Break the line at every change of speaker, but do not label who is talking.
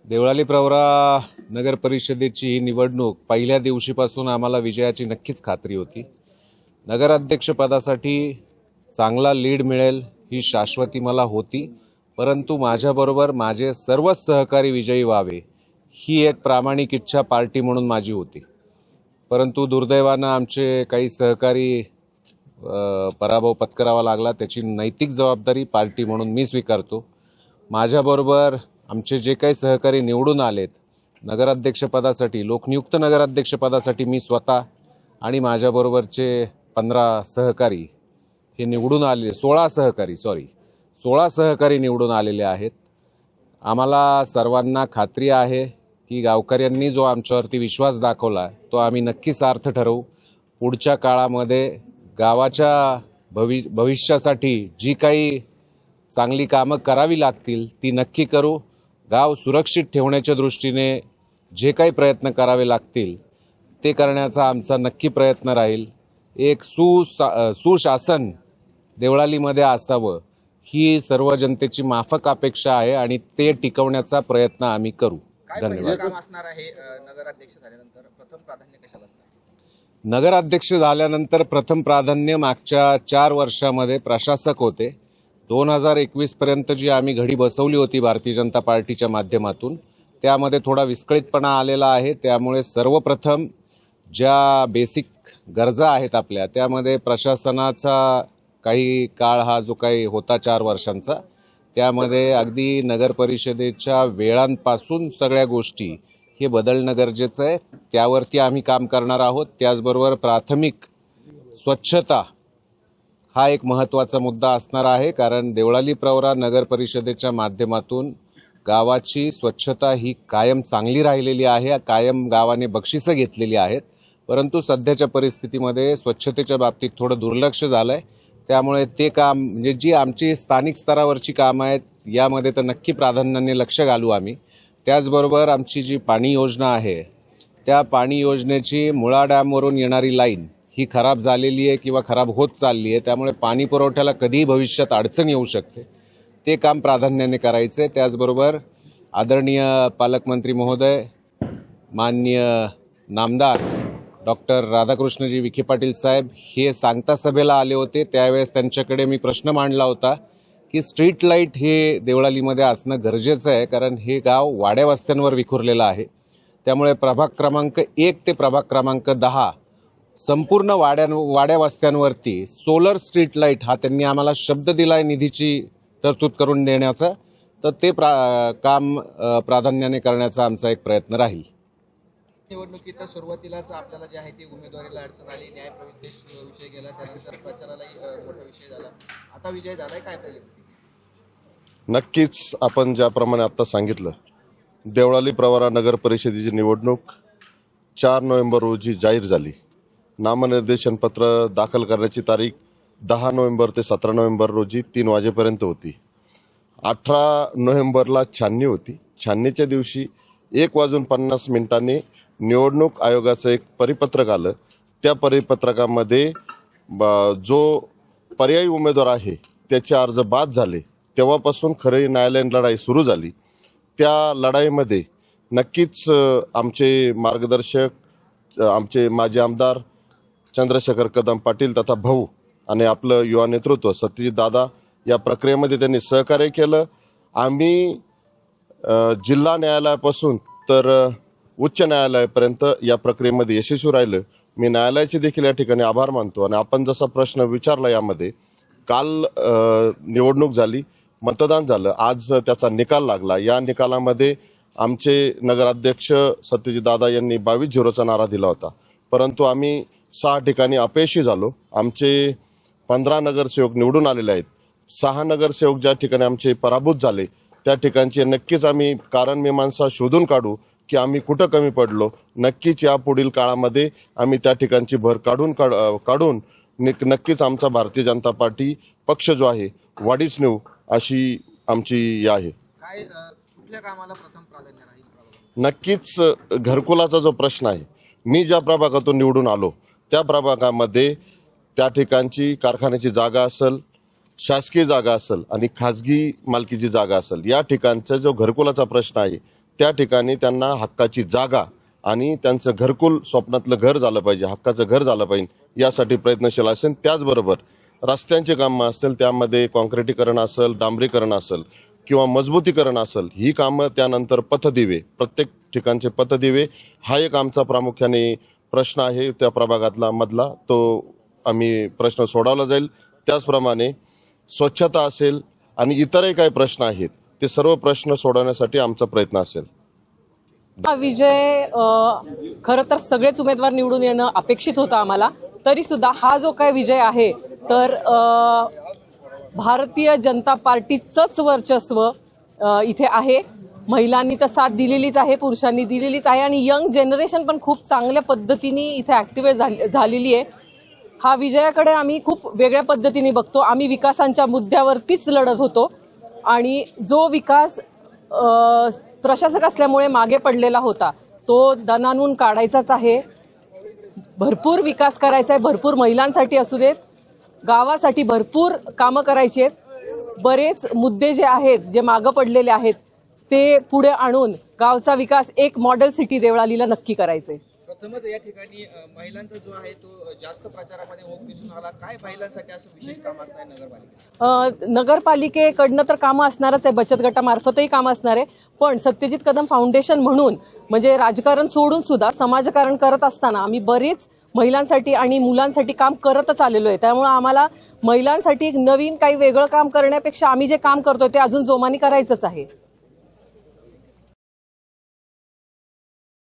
देवळाली प्रवरा नगर परिषदेची ही निवडणूक पहिल्या दिवशीपासून आम्हाला विजयाची नक्कीच खात्री होती। नगराध्यक्षपदासाठी चांगला लीड मिळेल ही शाश्वती मला होती, परंतु माझ्याबरोबर माझे सर्वच सहकारी विजयी व्हावे ही एक प्रामाणिक इच्छा पार्टी म्हणून माझी होती। परंतु दुर्दैवानं आमचे काही सहकारी पराभव पत्करावा लागला, त्याची नैतिक जबाबदारी पार्टी म्हणून मी स्वीकारतो। माझ्याबरोबर आमचे जे काही सहकारी निवडून आलेत नगराध्यक्षपदासाठी, लोकनियुक्त नगराध्यक्षपदासाठी मी स्वतः आणि माझ्याबरोबरचे 15 सहकारी हे निवडून आले, 16 सहकारी निवडून आलेले आहेत। आम्हाला सर्वांना खात्री आहे की गावकऱ्यांनी जो आमच्यावरती विश्वास दाखवला तो आम्ही नक्की सार्थ ठरवू। पुढच्या काळामध्ये गावाच्या भविष्यासाठी जी काही चांगली कामं करावी लागतील ती नक्की करू। गाव सुरक्षित ठेवण्याच्या दृष्टीने जे काही प्रयत्न करावे लागतील ते करण्याचा आमचा नक्की प्रयत्न राहील। एक सुशासन देवळालीमध्ये असावं ही सर्व जनतेची माफक अपेक्षा आहे आणि ते टिकवण्याचा प्रयत्न आम्ही करू। धन्यवाद। नगराध्यक्ष झाल्यानंतर प्रथम प्राधान्य मागच्या 4 वर्षामध्ये प्रशासक होते। 2021 पर्यंत जी आम्ही घडी बसवली होती भारतीय जनता पार्टीच्या माध्यमातून त्यामध्ये थोडा विस्कळीतपणा आलेला आहे। त्यामुळे सर्वप्रथम ज्या बेसिक गरजा आहेत आपल्या त्यामध्ये प्रशासनाचा काही काळ हा जो काही होता 4 वर्षांचा त्यामध्ये अगदी नगर परिषदेच्या वेळांपासून सगळ्या गोष्टी हे बदलणं गरजेचं आहे। त्यावरती आम्ही काम करणार आहोत। त्याचबरोबर प्राथमिक स्वच्छता हा एक महत्त्वाचा मुद्दा असणार आहे, कारण देवळाली प्रवरा नगर परिषदेच्या माध्यमातून गावाची स्वच्छता ही कायम चांगली राहिलेली आहे। कायम गावाने बक्षिसं घेतलेली आहेत, परंतु सध्याच्या परिस्थितीमध्ये स्वच्छतेच्या बाबतीत थोडं दुर्लक्ष झालंय। त्यामुळे ते काम म्हणजे जी आमची स्थानिक स्तरावरची कामं आहेत यामध्ये तर नक्की प्राधान्याने लक्ष घालू आम्ही। त्याचबरोबर आमची जी पाणी योजना आहे त्या पाणी योजनेची मुळा डॅमवरून येणारी लाईन ही खराब झालेली आहे किंवा खराब होत चालली आहे, त्यामुळे पाणी पुरवठ्याला कधीही भविष्यात अडचण येऊ शकते। ते काम प्राधान्याने करायचे। त्याचबरोबर आदरणीय पालकमंत्री महोदय माननीय नामदार डॉक्टर राधाकृष्णजी विखे पाटील साहेब हे सांगता सभेला आले होते। त्यावेळेस त्यांच्याकडे मी प्रश्न मांडला होता की स्ट्रीट लाईट हे देवळालीमध्ये असणं गरजेचं आहे, कारण हे गाव वाड्या वस्त्यांवर विखुरलेलं आहे। त्यामुळे प्रभाग क्रमांक 1 ते प्रभाग क्रमांक 10 संपूर्ण वाड्या वस्त्यांवरती सोलर स्ट्रीट लाईट हा त्यांनी आम्हाला शब्द दिलाय निधीची तरतूद करून देण्याचा, तर ते काम प्राधान्याने करण्याचा आमचा एक प्रयत्न राहील।
निवडणुकीत सुरुवातीलाच आपल्याला जे आहे ती उमेदवारीला अडचण आली, न्यायप्रविष्टेश विषय गेला, त्यानंतर प्रचारालाही मोठा विषय झाला, आता विजय झालाय, काय पाहिजे?
नक्कीच आपण ज्याप्रमाणे आता सांगितलं, देवळाली प्रवरा नगर परिषदेची निवडणूक 4 नोव्हेंबर रोजी जाहीर झाली। नामनिर्देशन पत्र दाखल करण्याची तारीख 10 नोव्हेंबर ते 17 नोव्हेंबर रोजी 3 वाजेपर्यंत होती। 18 नोव्हेंबरला छाननी होती। छाननीच्या दिवशी 1:50 निवडणूक आयोगाचं एक परिपत्रक आलं। त्या परिपत्रकामध्ये जो पर्यायी उमेदवार आहे त्याचे अर्ज बाद झाले। तेव्हापासून खरी न्यायालयीन लढाई सुरू झाली। त्या लढाईमध्ये नक्कीच आमचे मार्गदर्शक, आमचे माजी आमदार चंद्रशेखर कदम पाटील तथा भाऊ आणि आपलं युवा नेतृत्व सत्यजित दादा या प्रक्रियेमध्ये त्यांनी सहकार्य केलं। आम्ही जिल्हा न्यायालयापासून तर उच्च न्यायालयापर्यंत या प्रक्रियेमध्ये यशस्वी राहिलं। मी न्यायालयाचे देखील या ठिकाणी आभार मानतो। आणि आपण जसा प्रश्न विचारला, यामध्ये काल निवडणूक झाली, मतदान झालं, आज त्याचा निकाल लागला। या निकालामध्ये आमचे नगराध्यक्ष सत्यजित दादा यांनी 22-0चा नारा दिला होता, परंतु आम्ही 6 ठिकाणी अपयशी झालो। आमचे 15 नगरसेवक निवडून आलेले आहेत। 6 नगरसेवक ज्या ठिकाणी आमचे पराभूत झाले त्या ठिकाणचे नक्कीच आम्ही कारण मीमांसा शोधून काढू की आम्ही कुठं कमी पडलो। नक्कीच या पुढील काळामध्ये आम्ही त्या ठिकाणची भर काढून नक्कीच आमचा भारतीय जनता पार्टी पक्ष जो आहे वाढीस नेऊ अशी आमची आहे।
काय कुठल्या कामाला प्रथम प्राधान्य राहील?
नक्कीच घरकुलाचा जो प्रश्न आहे, मी ज्या प्रभागातून निवडून आलो त्या प्रभागामध्ये त्या ठिकाणची कारखान्याची जागा असेल, शासकीय जागा असेल आणि खाजगी मालकीची जागा असेल, या ठिकाणचा जो घरकुलाचा प्रश्न आहे त्या ठिकाणी त्यांना हक्काची जागा आणि त्यांचं घरकुल स्वप्नातलं घर झालं पाहिजे, हक्काचं घर झालं पाहिजे यासाठी प्रयत्नशील असेल. त्याचबरोबर रस्त्यांचे कामं असेल, त्यामध्ये कॉन्क्रिटीकरण असेल, डांबरीकरण असेल किंवा मजबूतीकरण असेल, ही कामं, त्यानंतर पथदिवे, प्रत्येक ठिकाणचे पथदिवे हा एक आमचा प्रामुख्याने प्रश्न आहे त्या प्रभागातला मधला, तो आम्ही प्रश्न सोडवला जाईल. त्याचप्रमाणे स्वच्छता असेल आणि इतरही काही प्रश्न आहेत ते सर्व प्रश्न सोडवण्यासाठी आमचा प्रयत्न असेल.
हा विजय खरं तर सगळेच उमेदवार निवडून येणं अपेक्षित होतं आम्हाला, तरी सुद्धा हा जो काय विजय आहे तर भारतीय जनता पार्टीचंच वर्चस्व इथे आहे. महिलांनी तर साथ दिलेलीच आहे, पुरुषांनी दिलेलीच आहे आणि यंग जनरेशन पण खूप चांगल्या पद्धतीने इथे ॲक्टिवेट झालेली आहे. हा विजयाकडे आम्ही खूप वेगळ्या पद्धतीने बघतो. आम्ही विकासांच्या मुद्द्यावरतीच लढत होतो आणि जो विकास प्रशासक असल्यामुळे मागे पडलेला होता तो दणाणून काढायचाच आहे. भरपूर विकास करायचा आहे, भरपूर महिलांसाठी असू देत, गावासाठी भरपूर कामं करायची आहेत. बरेच मुद्दे जे आहेत, जे मागं पडलेले आहेत ते पुढे आणून गावचा विकास एक मॉडेल सिटी देवळालीला नक्की करायचे.
प्रथमच या ठिकाणी महिलांचा जो आहे तो जास्त प्रचारामध्ये होऊन दिसून आला. काय महिलांसाठी असं विशेष काम असणार आहे नगरपालिकेत?
नगरपालिकेकडनं तर कामं असणारच आहे, बचत गटामार्फतही कामं असणार आहे, पण सत्यजित कदम फाउंडेशन म्हणून म्हणजे राजकारण सोडून सुद्धा समाजकारण करत असताना आम्ही बरेच महिलांसाठी आणि मुलांसाठी काम करतच आलेलो आहे. त्यामुळे आम्हाला महिलांसाठी नवीन काही वेगळं काम करण्यापेक्षा आम्ही जे काम करतोय ते अजून जोमाने करायचंच आहे.